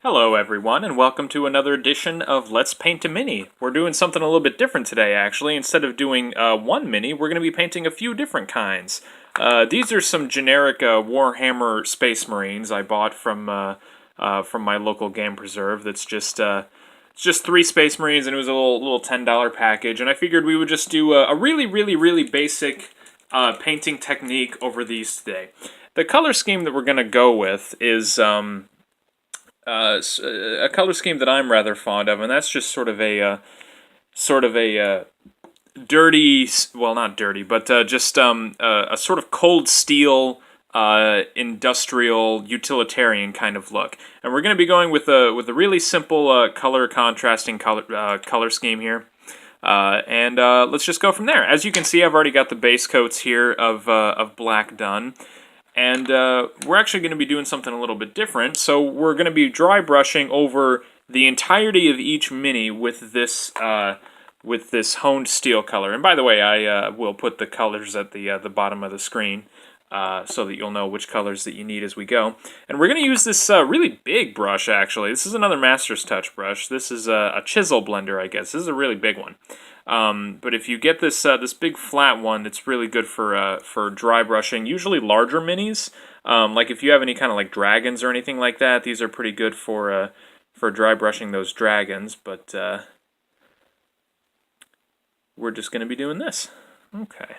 Hello everyone, and welcome to another edition of Let's Paint a Mini. We're doing something a little bit different today, actually. Instead of doing one mini, we're going to be painting a few different kinds. These are some generic Warhammer Space Marines I bought from my local game preserve. That's just 3 Space Marines, and it was a little $10 package. And I figured we would just do a really basic painting technique over these today. The color scheme that we're going to go with is a color scheme that I'm rather fond of, and that's just sort of a dirty, well, not dirty, but just a sort of cold steel, industrial, utilitarian kind of look. And we're going to be going with a really simple color contrasting color scheme here. And let's just go from there. As you can see, I've already got the base coats here of black done. And we're actually going to be doing something a little bit different. So we're going to be dry brushing over the entirety of each mini with this honed steel color. And by the way, I will put the colors at the bottom of the screen so that you'll know which colors that you need as we go. And we're going to use this really big brush, actually. This is another Master's Touch brush. This is a chisel blender, I guess. This is a really big one. But if you get this this big flat one, it's really good for dry brushing. Usually larger minis, like if you have any kind of like dragons or anything like that, these are pretty good for dry brushing those dragons. But we're just going to be doing this. Okay.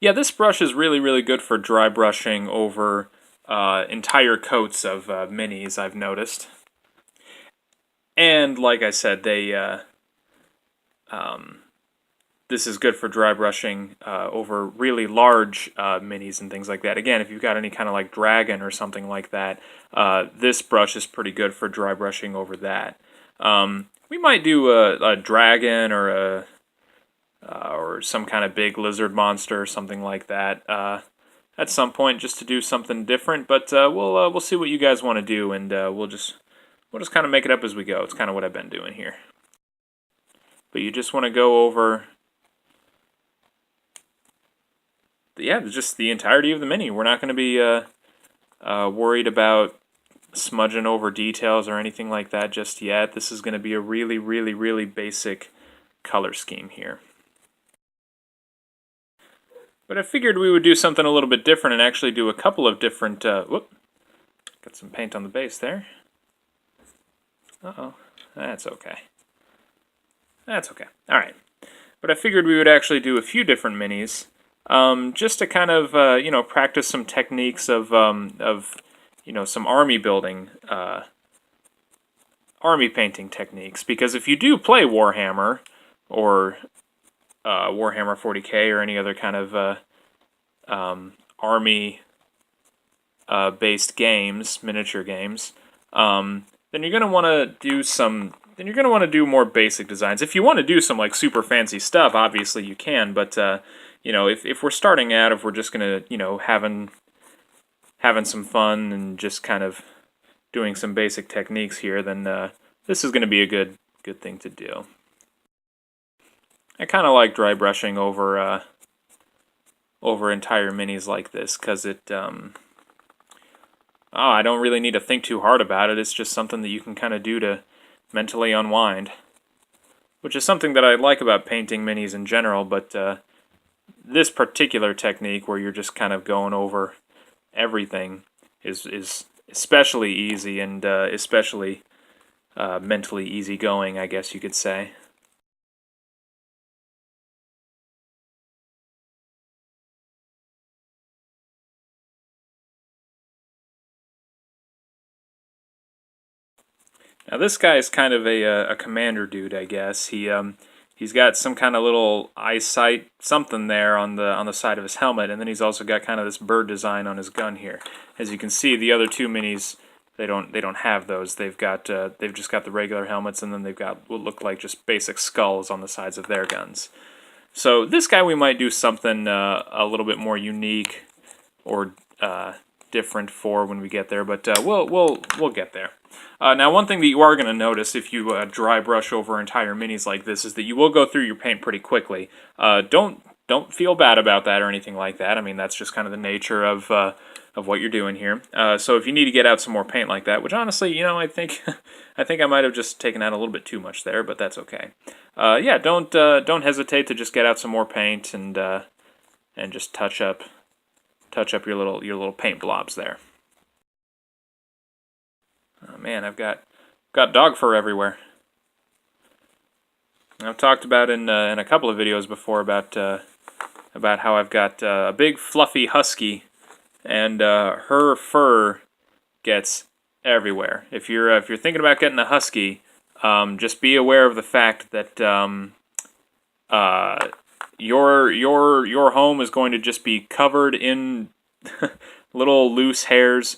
Yeah, this brush is really good for dry brushing over entire coats of minis, I've noticed. And like I said, this is good for dry brushing over really large minis and things like that. Again, if you've got any kind of like dragon or something like that, this brush is pretty good for dry brushing over that. We might do a dragon or some kind of big lizard monster or something like that at some point, just to do something different. But we'll see what you guys want to do, and we'll just kind of make it up as we go. It's kind of what I've been doing here. But you just want to go over, just the entirety of the mini. We're not going to be worried about smudging over details or anything like that just yet. This is going to be a really basic color scheme here. But I figured we would do something a little bit different and actually do a couple of different, whoop, got some paint on the base there. Uh-oh, that's okay. That's okay, alright. But I figured we would actually do a few different minis, just to kind of, practice some techniques of some army building, army painting techniques. Because if you do play Warhammer, or Warhammer 40k or any other kind of army-based games, miniature games, then you're going to want to do more basic designs. If you want to do some like super fancy stuff, obviously you can. But if we're starting out, if we're just going to having some fun and just kind of doing some basic techniques here, then this is going to be a good thing to do. I kind of like dry brushing over entire minis like this, because I don't really need to think too hard about it. It's just something that you can kind of do to mentally unwind, which is something that I like about painting minis in general. But this particular technique, where you're just kind of going over everything, is especially easy and especially mentally easygoing, I guess you could say. Now this guy is kind of a commander dude, I guess. He's got some kind of little eyesight something there on the side of his helmet, and then he's also got kind of this bird design on his gun here. As you can see, the other two minis, they don't have those. They've just got the regular helmets, and then they've got what look like just basic skulls on the sides of their guns. So this guy, we might do something a little bit more unique or different for when we get there, but we'll get there. Now, one thing that you are going to notice if you dry brush over entire minis like this is that you will go through your paint pretty quickly. Don't feel bad about that or anything like that. I mean, that's just kind of the nature of what you're doing here. So if you need to get out some more paint like that, which honestly, you know, I think I might have just taken out a little bit too much there, but that's okay. Yeah, don't hesitate to just get out some more paint and just touch up your little paint blobs there. Oh man, I've got dog fur everywhere. I've talked about in a couple of videos before about how I've got a big fluffy husky, and her fur gets everywhere. If you're thinking about getting a husky, just be aware of the fact that your home is going to just be covered in little loose hairs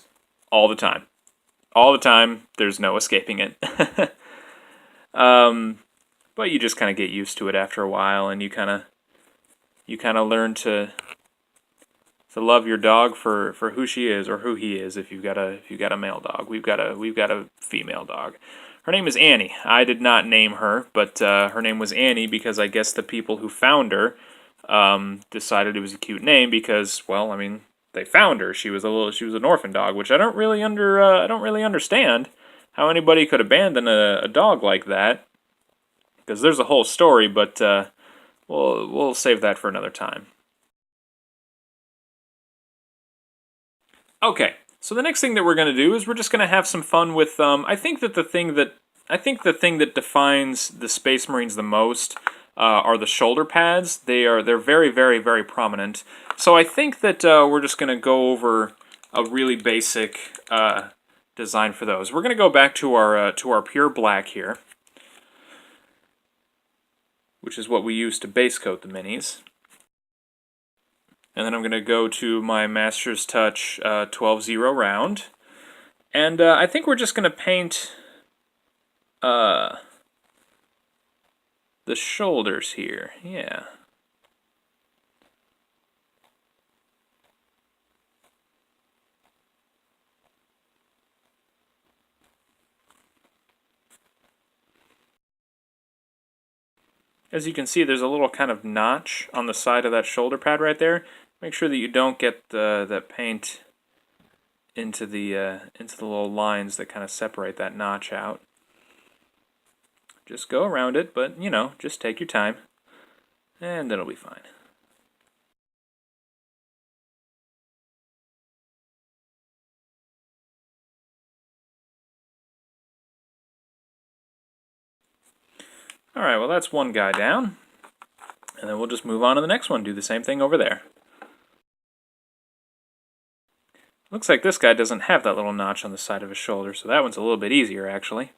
all the time. All the time. There's no escaping it. But you just kind of get used to it after a while, and you kind of learn to love your dog for who she is or who he is. If you've got a male dog, we've got a female dog. Her name is Annie. I did not name her, but her name was Annie because I guess the people who found her decided it was a cute name because, well, I mean, they found her. She was an orphan dog, which I don't really understand how anybody could abandon a dog like that. Because there's a whole story, but we'll save that for another time. Okay, so the next thing that we're going to do is we're just going to have some fun with. I think the thing that defines the Space Marines the most are the shoulder pads. They're very, very, very prominent. So I think that we're just going to go over a really basic design for those. We're going to go back to our pure black here, which is what we use to base coat the minis. And then I'm going to go to my Master's Touch 12-0 round. And I think we're just going to paint the shoulders here. Yeah. As you can see, there's a little kind of notch on the side of that shoulder pad right there. Make sure that you don't get that paint into the little lines that kind of separate that notch out. Just go around it, but, you know, just take your time, and it'll be fine. Alright, well that's one guy down. And then we'll just move on to the next one, do the same thing over there. Looks like this guy doesn't have that little notch on the side of his shoulder, so that one's a little bit easier actually.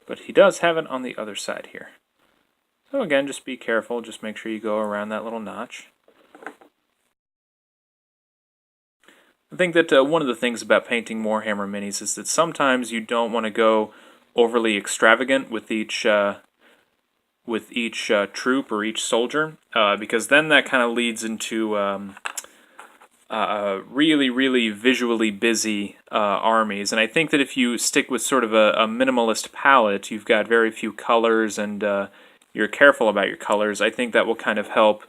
But he does have it on the other side here. So again, just be careful, just make sure you go around that little notch. I think that one of the things about painting Warhammer minis is that sometimes you don't want to go overly extravagant with each troop or each soldier, because then that kind of leads into really, really visually busy armies. And I think that if you stick with sort of a minimalist palette, you've got very few colors, and you're careful about your colors, I think that will kind of help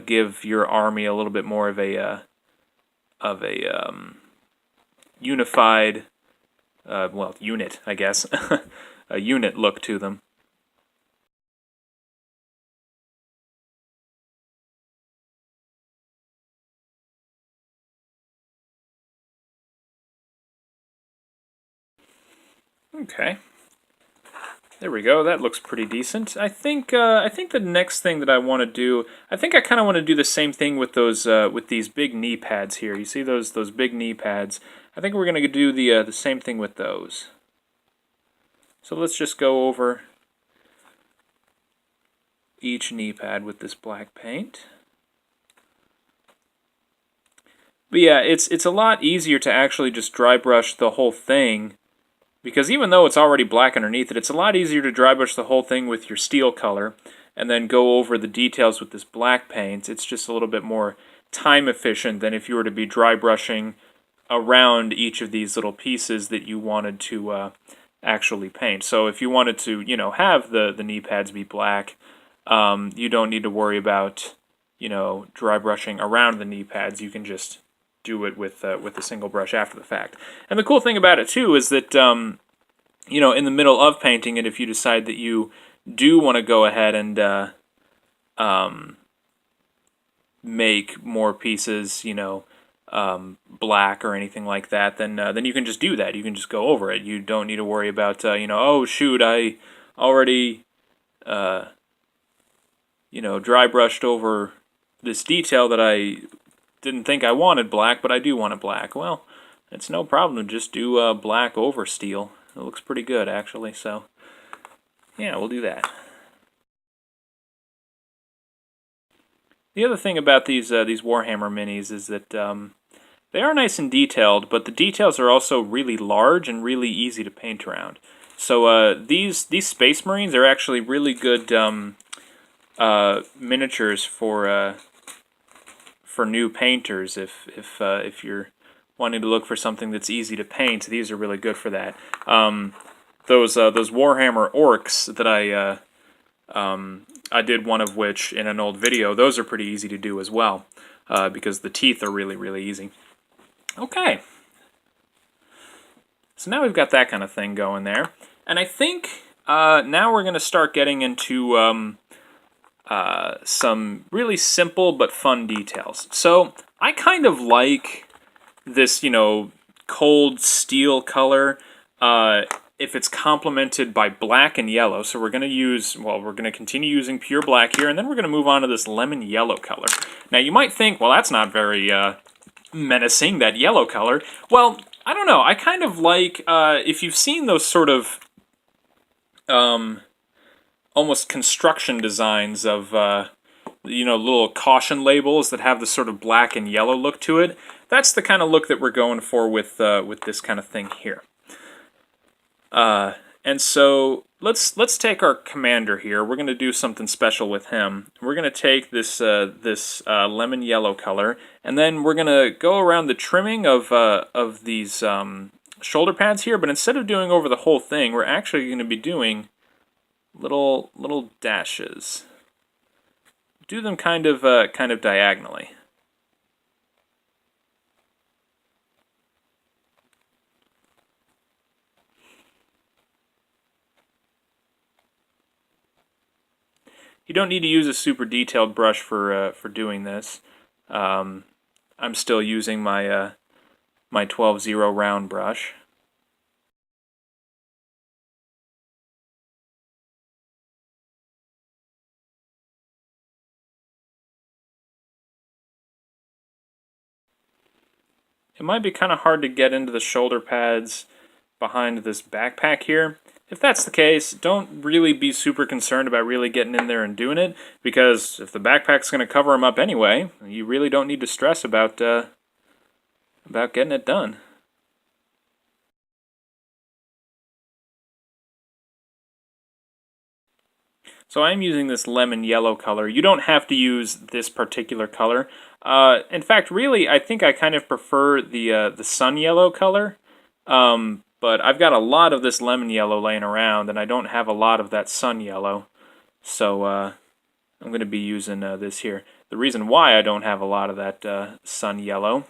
give your army a little bit more of a unified, well, unit, I guess, a unit look to them. Okay, there we go. That looks pretty decent. I think the next thing that I want to do, I think I kind of want to do the same thing with those with these big knee pads here. You see those big knee pads? I think we're going to do the same thing with those. So let's just go over each knee pad with this black paint. But yeah, it's a lot easier to actually just dry brush the whole thing, because even though it's already black underneath it, it's a lot easier to dry brush the whole thing with your steel color. and then go over the details with this black paint. It's just a little bit more time efficient than if you were to be dry brushing around each of these little pieces that you wanted to actually paint. So if you wanted to, you know, have the knee pads be black, you don't need to worry about, you know, dry brushing around the knee pads. You can just do it with a single brush after the fact. And the cool thing about it too is that you know, in the middle of painting it, if you decide that you do want to go ahead and make more pieces, you know, black or anything like that, then you can just do that. You can just go over it. You don't need to worry about you know, oh shoot, I already you know, dry brushed over this detail that I didn't think I wanted black, but I do want it black. Well, it's no problem to just do black over steel. It looks pretty good actually, so yeah, we'll do that. The other thing about these Warhammer minis is that they are nice and detailed, but the details are also really large and really easy to paint around. So these Space Marines are actually really good miniatures for new painters. If you're wanting to look for something that's easy to paint, these are really good for that. Those Warhammer orcs that I did one of which in an old video, those are pretty easy to do as well, because the teeth are really, really easy. Okay. So now we've got that kind of thing going there. And I think now we're going to start getting into some really simple but fun details. So I kind of like this, you know, cold steel color if it's complemented by black and yellow. So we're going to use, well, we're going to continue using pure black here, and then we're going to move on to this lemon yellow color. Now you might think, well, that's not very menacing, that yellow color. Well, I don't know. I kind of like, if you've seen those sort of almost construction designs of, you know, little caution labels that have the sort of black and yellow look to it, that's the kind of look that we're going for with this kind of thing here. And so let's take our commander here. We're going to do something special with him. We're going to take this lemon yellow color, and then we're going to go around the trimming of these shoulder pads here. But instead of doing over the whole thing, we're actually going to be doing little dashes. Do them kind of diagonally. You don't need to use a super detailed brush for doing this. I'm still using my my 12-0 round brush. It might be kind of hard to get into the shoulder pads behind this backpack here. If that's the case, don't really be super concerned about really getting in there and doing it, because if the backpack's going to cover them up anyway, you really don't need to stress about getting it done. So I'm using this lemon yellow color. You don't have to use this particular color. In fact, really, I think I kind of prefer the sun yellow color. But I've got a lot of this lemon yellow laying around, and I don't have a lot of that sun yellow. So I'm going to be using this here. The reason why I don't have a lot of that sun yellow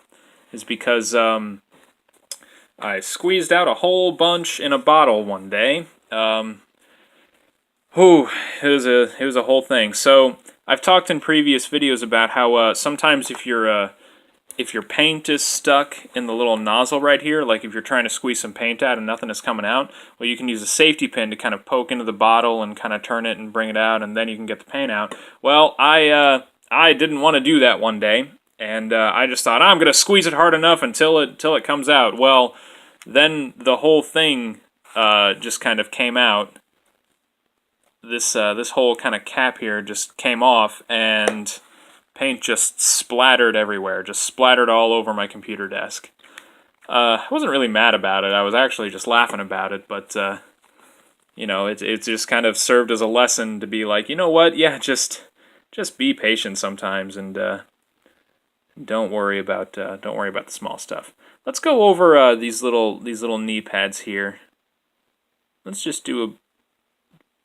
is because I squeezed out a whole bunch in a bottle one day. It was a whole thing. So I've talked in previous videos about how sometimes if your paint is stuck in the little nozzle right here, like if you're trying to squeeze some paint out and nothing is coming out, well, you can use a safety pin to kind of poke into the bottle and kind of turn it and bring it out, and then you can get the paint out. Well, I didn't want to do that one day, and I just thought, I'm going to squeeze it hard enough until it comes out. Well, then the whole thing just kind of came out. This whole kind of cap here just came off, and paint just splattered everywhere, just splattered all over my computer desk. I wasn't really mad about it, I was actually just laughing about it, but you know, it's just kind of served as a lesson to be like, you know what, yeah, just be patient sometimes, and don't worry about the small stuff. Let's go over these little knee pads here. Let's just do a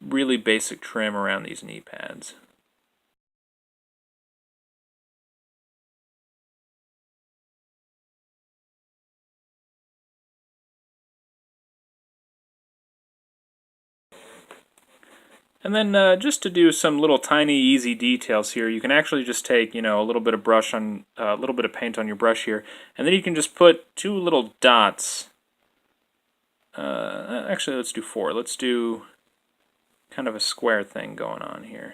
really basic trim around these knee pads. And then just to do some little tiny easy details here, you can actually just take, you know, a little bit of brush on a little bit of paint on your brush here, and then you can just put 2 little dots. Actually, let's do 4. Let's do kind of a square thing going on here.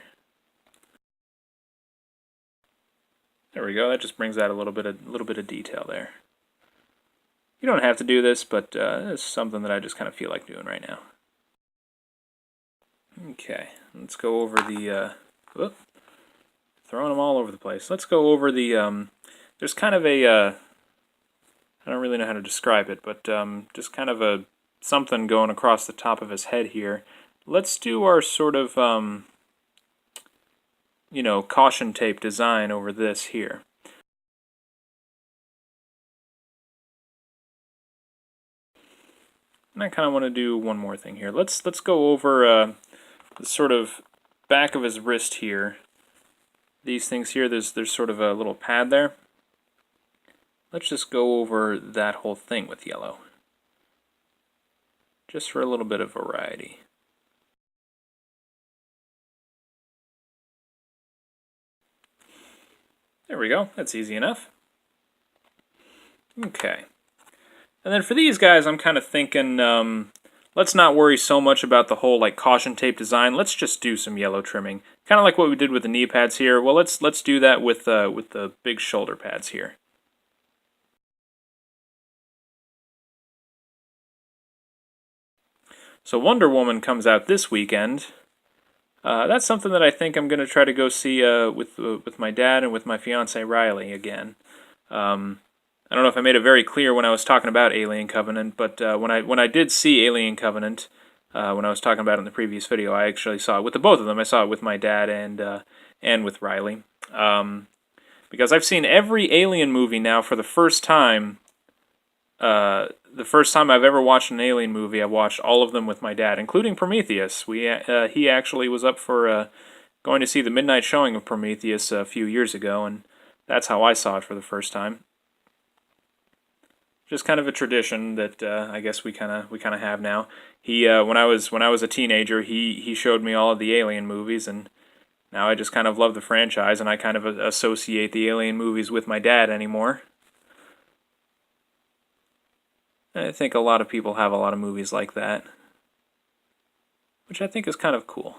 There we go. That just brings out a little bit of detail there. You don't have to do this, but it's something that I just kind of feel like doing right now. Okay, let's go over the, throwing them all over the place. Let's go over the, there's kind of a, I don't really know how to describe it, but just kind of a something going across the top of his head here. Let's do our sort of, you know, caution tape design over this here. And I kind of want to do one more thing here. Let's go over the sort of back of his wrist here. These things here, there's sort of a little pad there. Let's just go over that whole thing with yellow. Just for a little bit of variety. There we go, that's easy enough. Okay. And then for these guys, I'm kind of thinking, let's not worry so much about the whole like caution tape design. Let's just do some yellow trimming, kind of like what we did with the knee pads here. Well, let's do that with the big shoulder pads here. So Wonder Woman comes out this weekend. That's something that I think I'm going to try to go see with my dad and with my fiance Rylie again. I don't know if I made it very clear when I was talking about Alien Covenant, but when I did see Alien Covenant, when I was talking about it in the previous video, I actually saw it with the both of them. I saw it with my dad and with Rylie, because I've seen every Alien movie now for the first time. The first time I've ever watched an Alien movie, I watched all of them with my dad, including Prometheus. He actually was up for going to see the midnight showing of Prometheus a few years ago, and that's how I saw it for the first time. Just kind of a tradition that I guess we kind of have now. He when I was a teenager, he showed me all of the Alien movies, and now I just kind of love the franchise, and I kind of associate the Alien movies with my dad anymore. I think a lot of people have a lot of movies like that, which I think is kind of cool.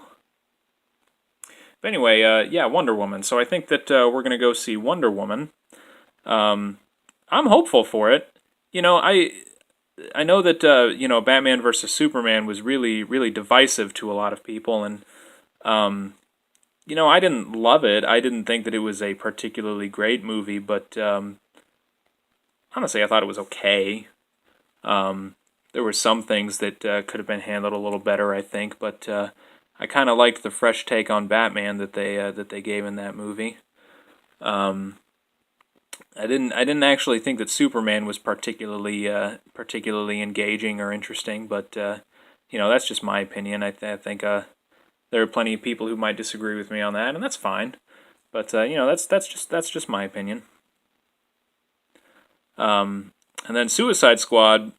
But anyway, yeah, Wonder Woman. So I think that we're going to go see Wonder Woman. I'm hopeful for it. You know, I know that you know, Batman versus Superman was really divisive to a lot of people, and you know, I didn't love it. I didn't think that it was a particularly great movie, but honestly, I thought it was okay. There were some things that could have been handled a little better, I think, but I kind of liked the fresh take on Batman that they gave in that movie. I didn't actually think that Superman was particularly engaging or interesting, but you know, that's just my opinion. I think there are plenty of people who might disagree with me on that, and that's fine. But you know, that's just my opinion. And then Suicide Squad,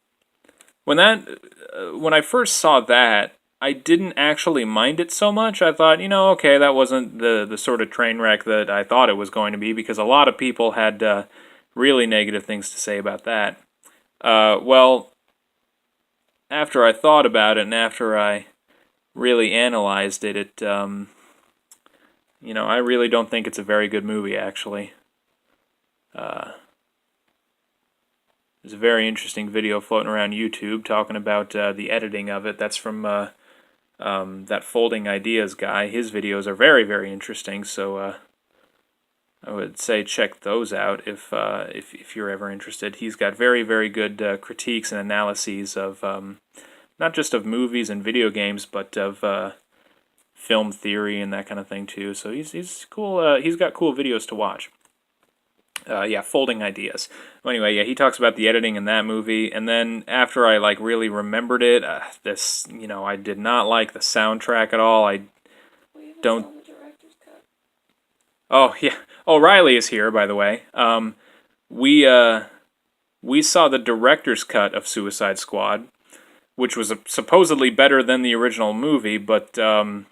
when I first saw that, I didn't actually mind it so much. I thought, you know, okay, that wasn't the sort of train wreck that I thought it was going to be, because a lot of people had really negative things to say about that. Well, after I thought about it and after I really analyzed it, you know, I really don't think it's a very good movie, actually. There's a very interesting video floating around YouTube talking about the editing of it. That's from that Folding Ideas guy. His videos are very interesting, so I would say check those out if you're ever interested. He's got very good critiques and analyses of not just of movies and video games, but of film theory and that kind of thing too. So he's cool. He's got cool videos to watch. Yeah, Folding Ideas. Well, anyway, yeah, he talks about the editing in that movie, and then after I like really remembered it, I did not like the soundtrack at all. I don't. Oh yeah. Oh, Rylie is here, by the way. We saw the director's cut of Suicide Squad, which was supposedly better than the original movie, but I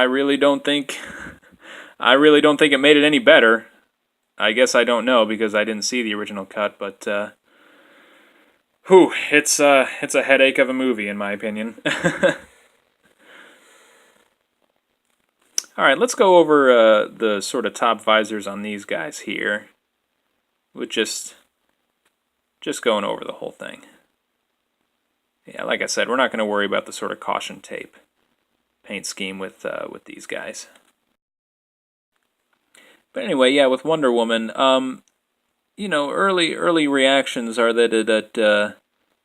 really don't think it made it any better. I guess I don't know because I didn't see the original cut, but it's a headache of a movie in my opinion. All right, let's go over the sort of top visors on these guys here, with just going over the whole thing. Yeah, like I said, we're not going to worry about the sort of caution tape paint scheme with these guys. But anyway, yeah, with Wonder Woman, early reactions are that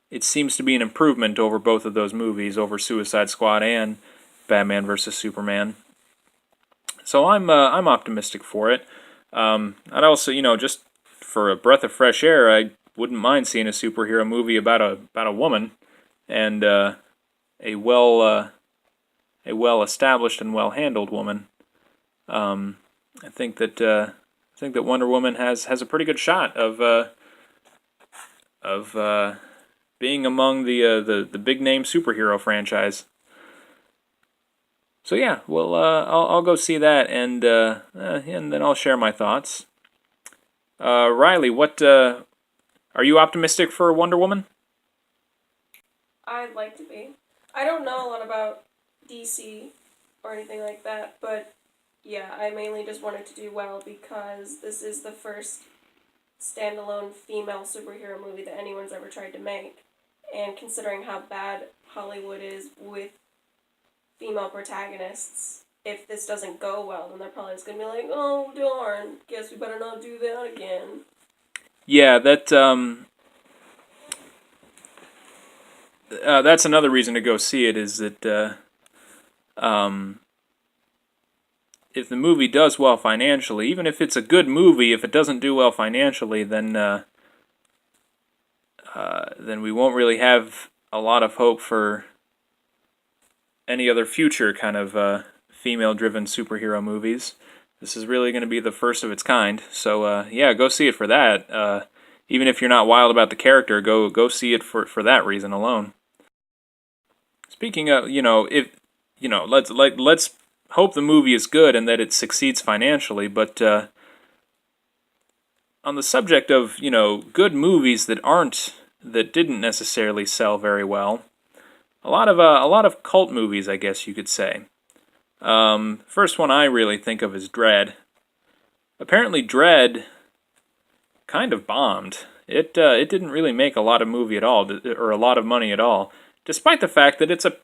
it seems to be an improvement over both of those movies, over Suicide Squad and Batman vs Superman. So I'm optimistic for it. I'd also, just for a breath of fresh air, I wouldn't mind seeing a superhero movie about a woman and a well established and well handled woman. I think that Wonder Woman has a pretty good shot of being among the big name superhero franchise. So yeah, well, I'll go see that, and then I'll share my thoughts. Rylie, what are you optimistic for Wonder Woman? I'd like to be. I don't know a lot about DC or anything like that, but yeah, I mainly just wanted to do well because this is the first standalone female superhero movie that anyone's ever tried to make. And considering how bad Hollywood is with female protagonists, if this doesn't go well, then they're probably just going to be like, oh, darn, guess we better not do that again. Yeah, that's another reason to go see it, is that if the movie does well financially, even if it's a good movie, if it doesn't do well financially, then we won't really have a lot of hope for any other future kind of female-driven superhero movies. This is really going to be the first of its kind. So yeah, go see it for that. Even if you're not wild about the character, go see it for that reason alone. Speaking of, let's hope the movie is good and that it succeeds financially. But on the subject of good movies that didn't necessarily sell very well, a lot of cult movies, I guess you could say. First one I really think of is Dredd. Apparently, Dredd kind of bombed. It didn't really make a lot of movie at all, or a lot of money at all, despite the fact that it's a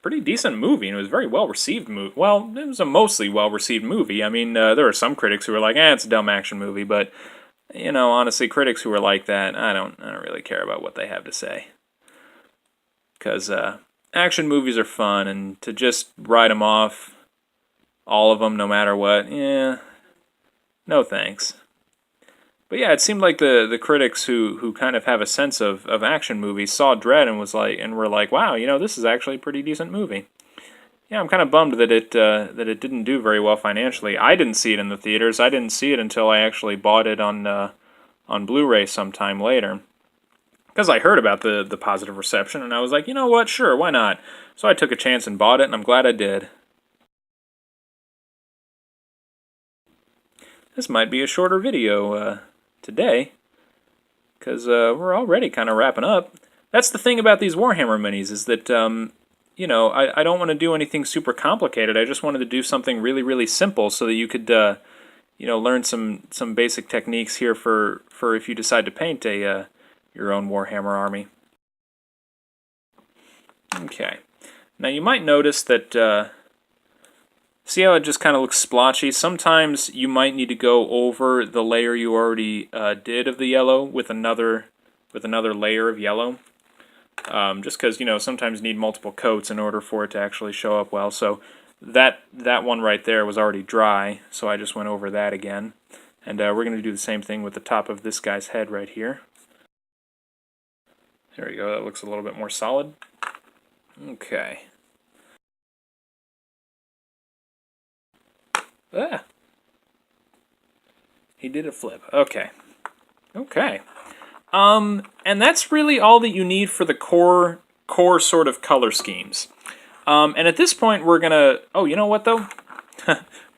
pretty decent movie, and it was a very well-received movie. Well, it was a mostly well-received movie. I mean, there are some critics who were like, it's a dumb action movie, but, honestly, critics who are like that, I don't really care about what they have to say. Because action movies are fun, and to just write them off, all of them, no matter what, no thanks. But yeah, it seemed like the critics who kind of have a sense of action movies saw Dredd and were like, wow, this is actually a pretty decent movie. Yeah, I'm kind of bummed that it didn't do very well financially. I didn't see it in the theaters. I didn't see it until I actually bought it on Blu-ray sometime later, because I heard about the positive reception, and I was like, you know what, sure, why not? So I took a chance and bought it, and I'm glad I did. This might be a shorter video today, because we're already kind of wrapping up. That's the thing about these Warhammer minis, is that, I don't want to do anything super complicated. I just wanted to do something really, really simple so that you could, learn some basic techniques here for if you decide to paint your own Warhammer army. Okay. Now you might notice that, see how it just kind of looks splotchy? Sometimes you might need to go over the layer you already did of the yellow with another layer of yellow. just because, you know, sometimes you need multiple coats in order for it to actually show up well. So that one right there was already dry, so I just went over that again. And we're going to do the same thing with the top of this guy's head right here. There we go, that looks a little bit more solid. Okay. Ah! He did a flip. Okay. Okay. And that's really all that you need for the core sort of color schemes. And at this point, we're gonna. Oh, you know what though?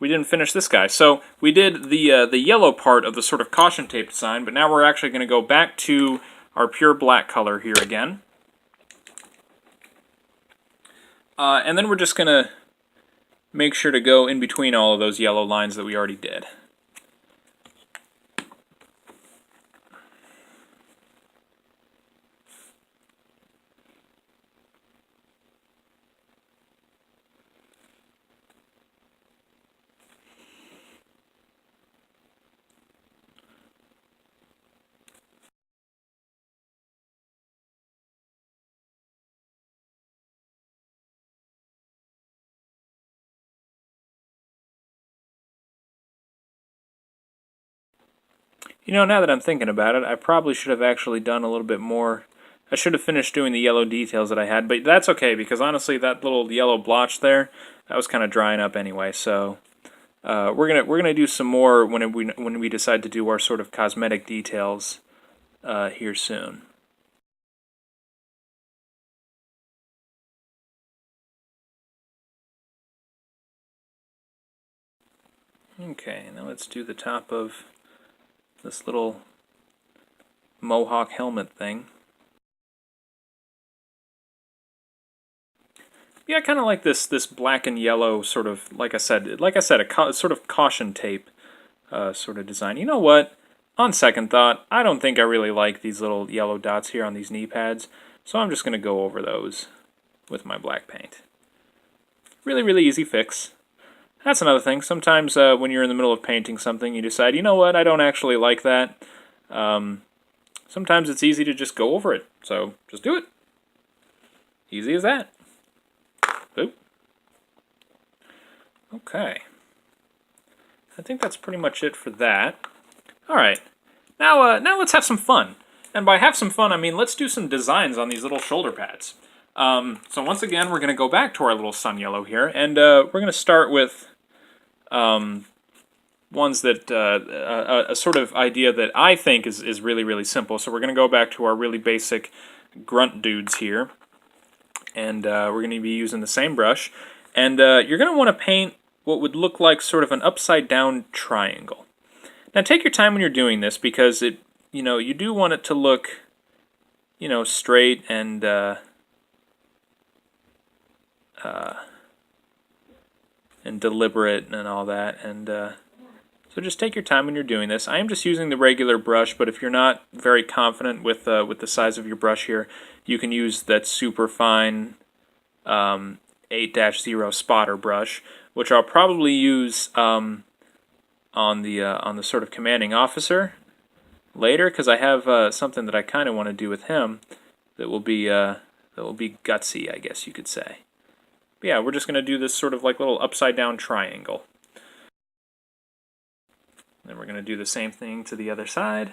We didn't finish this guy. So we did the yellow part of the sort of caution tape design, but now we're actually going to go back to our pure black color here again. And then we're just going to make sure to go in between all of those yellow lines that we already did. You know, now that I'm thinking about it, I probably should have actually done a little bit more. I should have finished doing the yellow details that I had, but that's okay, because honestly, that little yellow blotch there, that was kind of drying up anyway, so we're gonna do some more when we decide to do our sort of cosmetic details here soon. Okay, now let's do the top of this little mohawk helmet thing. Yeah, I kind of like this black and yellow sort of, like I said, a sort of caution tape sort of design. You know what? On second thought, I don't think I really like these little yellow dots here on these knee pads, so I'm just going to go over those with my black paint. Really, really easy fix. That's another thing. Sometimes when you're in the middle of painting something, you decide, you know what, I don't actually like that. Sometimes it's easy to just go over it, so just do it. Easy as that. Oop. Okay. I think that's pretty much it for that. Alright, now let's have some fun. And by have some fun, I mean let's do some designs on these little shoulder pads. So once again, we're going to go back to our little sun yellow here, and we're going to start with ones that, a sort of idea that I think is really, really simple. So we're going to go back to our really basic grunt dudes here, and we're going to be using the same brush. And you're going to want to paint what would look like sort of an upside-down triangle. Now take your time when you're doing this, because you do want it to look, straight and deliberate and all that, and so just take your time when you're doing this. I am just using the regular brush, but if you're not very confident with the size of your brush here, you can use that super fine 8-0 spotter brush, which I'll probably use on the sort of commanding officer later, because I have something that I kind of want to do with him that will be gutsy, I guess you could say. But yeah, we're just going to do this sort of like little upside down triangle. Then we're going to do the same thing to the other side.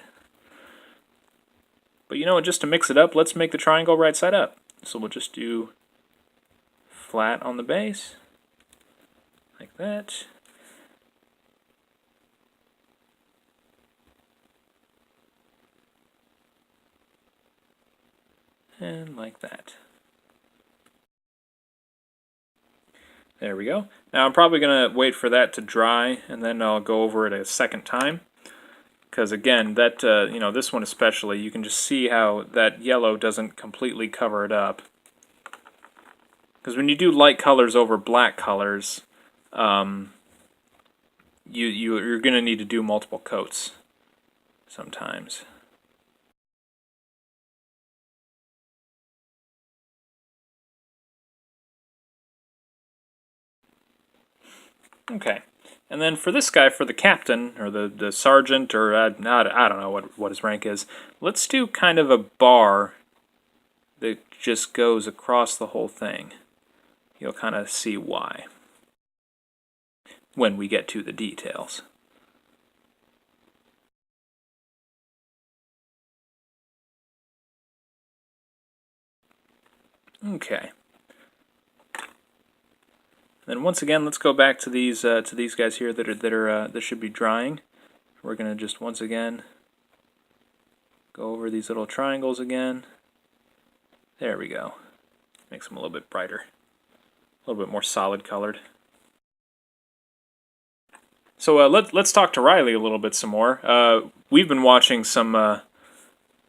But you know what, just to mix it up, let's make the triangle right side up. So we'll just do flat on the base, like that. And like that. There we go. Now I'm probably going to wait for that to dry, and then I'll go over it a second time. Because again, that this one especially, you can just see how that yellow doesn't completely cover it up. Because when you do light colors over black colors, you're going to need to do multiple coats sometimes. Okay, and then for this guy, for the captain, or the sergeant, or I don't know what his rank is, let's do kind of a bar that just goes across the whole thing. You'll kind of see why when we get to the details. Okay. Then once again, let's go back to these guys here that should be drying. We're gonna just once again go over these little triangles again. There we go. Makes them a little bit brighter, a little bit more solid colored. So let's talk to Riley a little bit some more. We've been watching some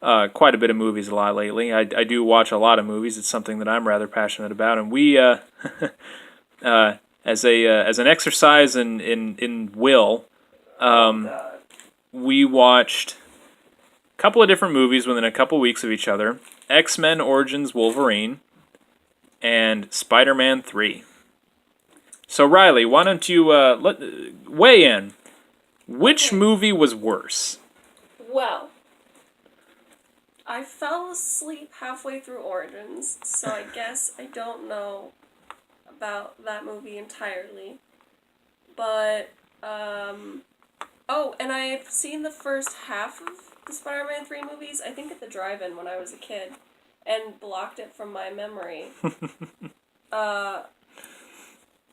quite a bit of movies a lot lately. I do watch a lot of movies. It's something that I'm rather passionate about, and we as an exercise in will, we watched a couple of different movies within a couple weeks of each other: X-Men Origins Wolverine and Spider-Man 3. So Riley, why don't you weigh in? Which movie was worse? Well, I fell asleep halfway through Origins, so I guess I don't know about that movie entirely. But, oh, and I've seen the first half of the Spider-Man 3 movies, I think at the drive-in when I was a kid, and blocked it from my memory.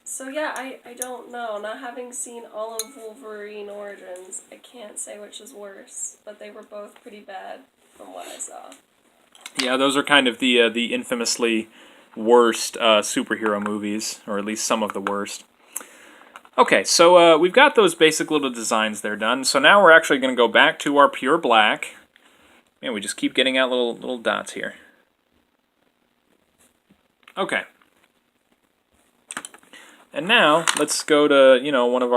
So yeah, I don't know. Not having seen all of Wolverine Origins, I can't say which is worse, but they were both pretty bad from what I saw. Yeah, those are kind of the infamously worst superhero movies, or at least some of the worst. Okay, so we've got those basic little designs there done. So now we're actually going to go back to our pure black. Man, we just keep getting out little dots here. Okay. And now let's go to one of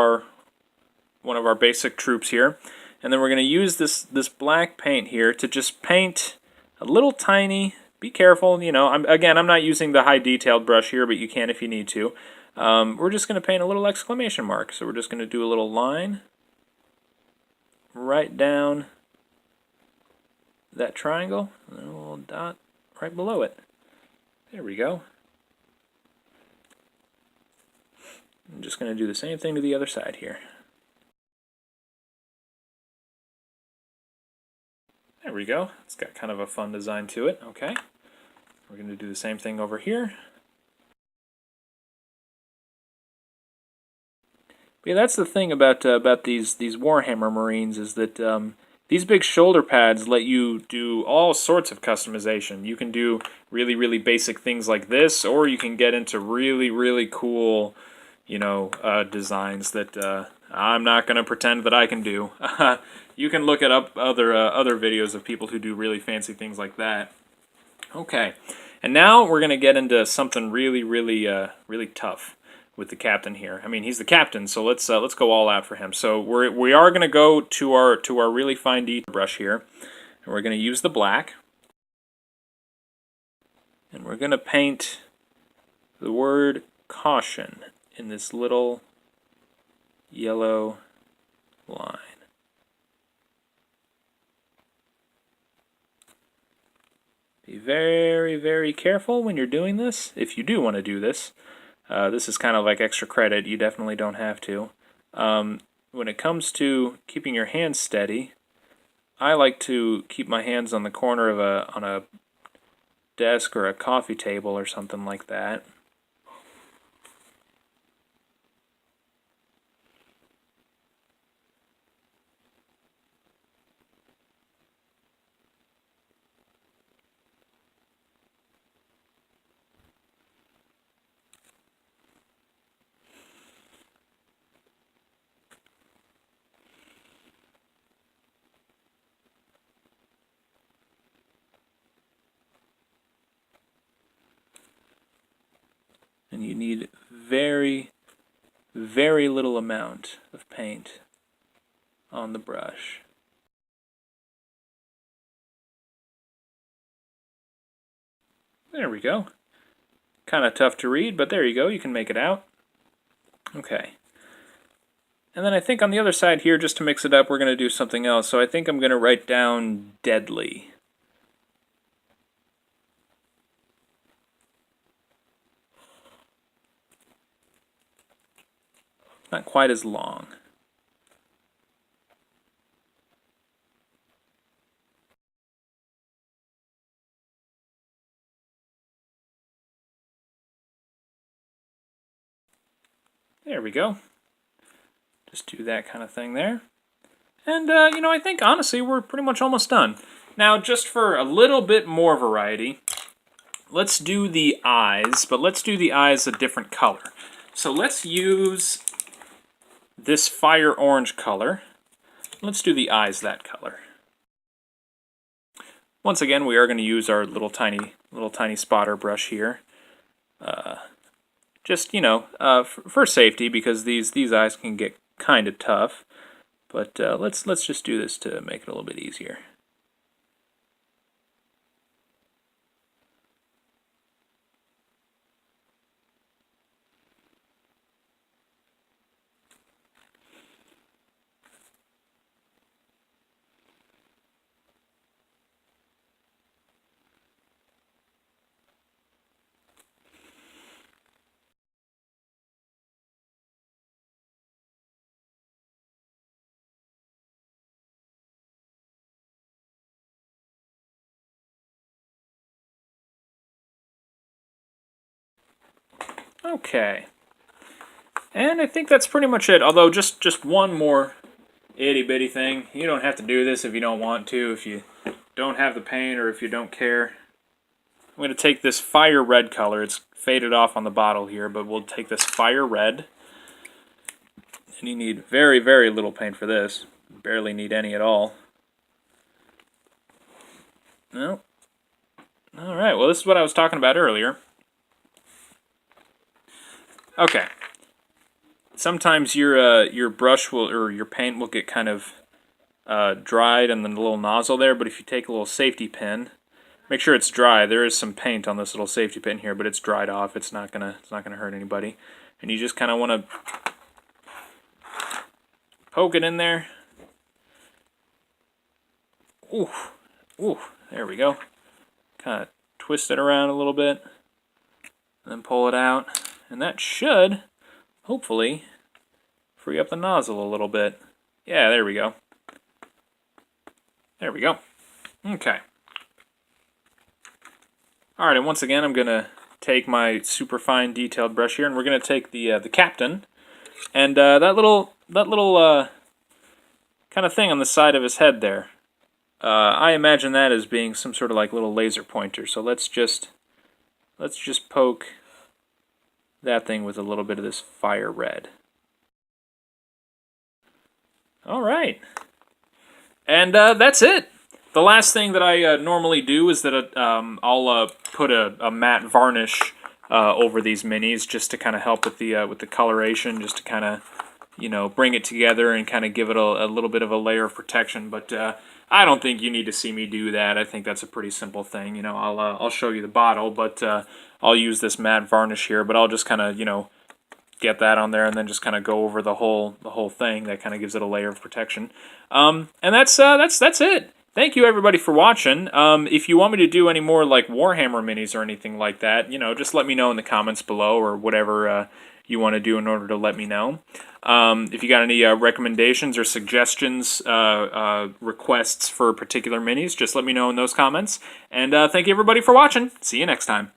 our basic troops here, and then we're going to use this black paint here to just paint a little tiny. Be careful, I'm not using the high detailed brush here, but you can if you need to. We're just going to paint a little exclamation mark. So we're just going to do a little line right down that triangle, and a little dot right below it. There we go. I'm just going to do the same thing to the other side here. There we go. It's got kind of a fun design to it. Okay. We're going to do the same thing over here. But yeah, that's the thing about these Warhammer Marines, is that these big shoulder pads let you do all sorts of customization. You can do really, really basic things like this, or you can get into really, really cool designs that I'm not going to pretend that I can do. You can look up other videos of people who do really fancy things like that. Okay, and now we're going to get into something really, really, really tough with the captain here. I mean, he's the captain, so let's go all out for him. So we are going to go to our really fine detail brush here, and we're going to use the black, and we're going to paint the word caution in this little yellow line. Be very, very careful when you're doing this, if you do want to do this. This is kind of like extra credit. You definitely don't have to. When it comes to keeping your hands steady, I like to keep my hands on the corner of a desk or a coffee table or something like that. And you need very, very little amount of paint on the brush. There we go. Kind of tough to read, but there you go. You can make it out. Okay. And then I think on the other side here, just to mix it up, we're going to do something else. So I think I'm going to write down deadly. not quite as long. There we go. Just do that kind of thing there. And, you know, I think, honestly, we're pretty much almost done. Now, just for a little bit more variety, let's do the eyes, but let's do the eyes a different color. So let's use this fire orange color. Let's do the eyes that color. Once again, we are going to use our little tiny spotter brush here. Just, you know, for safety, because these eyes can get kind of tough. But let's just do this to make it a little bit easier. Okay. And I think that's pretty much it. Although, just one more itty-bitty thing. You don't have to do this if you don't want to, if you don't have the paint or if you don't care. I'm going to take this fire red color. It's faded off on the bottle here, but we'll take this fire red. And you need very, very little paint for this. Barely need any at all. No. Alright, well this is what I was talking about earlier. Okay. Sometimes your brush will, or your paint will get kind of dried and then the little nozzle there, but if you take a little safety pin, make sure it's dry. There is some paint on this little safety pin here, but it's dried off. It's not gonna hurt anybody. And you just kind of want to poke it in there. Ooh, ooh, there we go. Kind of twist it around a little bit, and then pull it out, and that should hopefully free up the nozzle a little bit. Yeah, there we go. There we go. Okay. Alright, and once again I'm going to take my super fine detailed brush here, and we're going to take the captain, and that little kind of thing on the side of his head there. I imagine that as being some sort of like little laser pointer, so let's just poke that thing with a little bit of this fire red. Alright. And that's it. The last thing that I normally do is that I'll put a matte varnish over these minis just to kind of help with the coloration, just to kind of, you know, bring it together and kind of give it a little bit of a layer of protection. But I don't think you need to see me do that. I think that's a pretty simple thing. You know, I'll show you the bottle, but I'll use this matte varnish here. But I'll just kind of, you know, get that on there and then just kind of go over the whole thing. That kind of gives it a layer of protection. And that's it. Thank you everybody for watching. If you want me to do any more like Warhammer minis or anything like that, you know, just let me know in the comments below, or whatever you want to do in order to let me know. If you got any recommendations or suggestions, requests for particular minis, just let me know in those comments. And thank you everybody for watching. See you next time.